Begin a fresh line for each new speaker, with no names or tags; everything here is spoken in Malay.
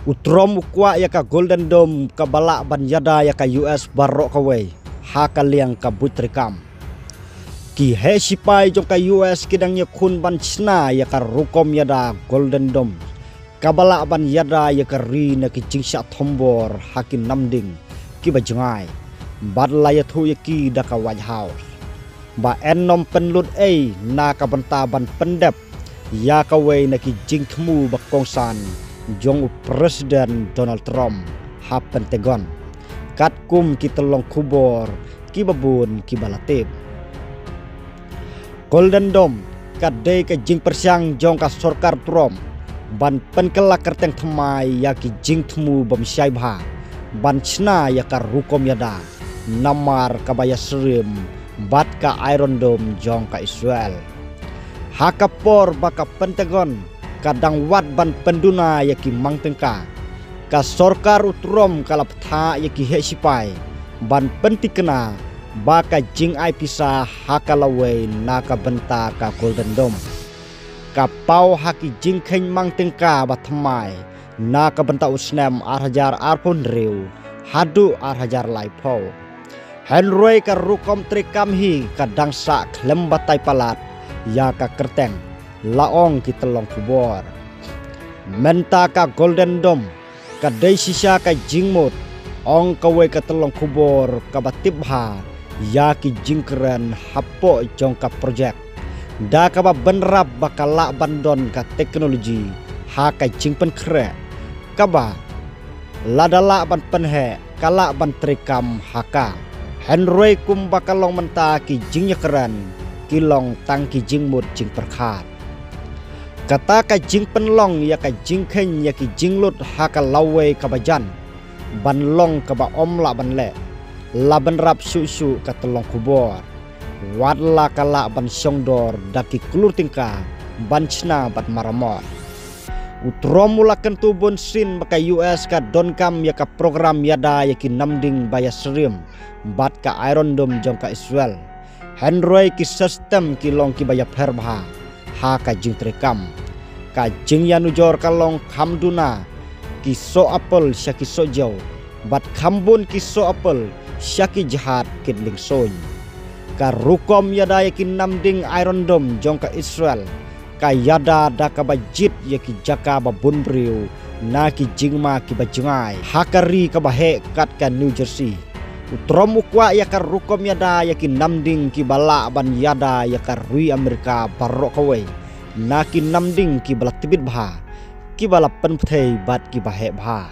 Utrom ukwa ya ka Golden Dome ka balak ban yada ya ka US barok kawai ha ka liang ka butrikam ki he sipai jong ka US kidang ya kun ban China ya ka rukom yada Golden Dome ka balak ban yada ya ka ri na ki jingsha thombor hakin namding ki bajangai badla ya thu ya ki da ka White House ba ennom penlut na ka banta ban pendep ya ka wei na ki jing thmu ba kongsan jong Presiden Donald Trump ha Pentagon kat kum ki telong kubor ki babun ki balatib Golden Dome kat day ka jing persiang jong ka sorkar Trump ban penkelak kerteng thmai ya ki jing thmu bam syai bha ban China ya ka rukom yada namar ka baya srim bat ka Iron Dome jong ka Israel ha kapor ba ka Pentagon kadang wat ban penduna yaki mangtengka ka sorkar utrom kalap tha yaki he sipai ban pentikena baka jing ai pisa hakalawe naka benta ka Golden Dome ka pau haki jing khen mangtengka bathmai naka benta usnem arhajar arpon riu hadu arhajar laipo Henry ka rukom trikam hi kadang sa klem batai palat ya ka kerteng laong ki telong kubor menta ka Golden Dome ka dei sisa ka jingmut ong kawe ka telong kubor ka batibha ya ki jingkeren hapo jong ka project da ka ba benrap bakala bandon ka teknologi ha ka jingpen kre ka ba ladala ban penhe kala ban trikam haka Henry kum bakalong menta ki jingnya keren kilong tangki jingmut jing perkhat kata ka jing penlong ya ka jing khen ya ki jinglut ha ka lawe ka bajan ban long ka ba omla ban le la ban rap su ka telong kubor wadla kala ban songdor daki klur tingka ban China bat maramot utromula kentu bonsin baka US ka donkam ya ka program yada ya ki namding baya srim bat ka Iron Dome jong ka Israel Henry ki system ki long ki baya perbha ha ka jing trekam ka jing yanujor kalong kamduna ki so apel syaki so jau bat kambun ki so apel syaki jahat kidling soy ka rukom yada yaki namding Iron Dome jong ka Israel ka yada da ka bajit yaki jaka babun briu na ki jingma ki bajangai hakari ka bahe kat ka New Jersey utrom ukwa ya ka rukom yada yaki namding ki bala ban yada ya ka rui Amerika barok kawai na ki namding ki bala tibit bha ki bala penpthei bat ki bahe bha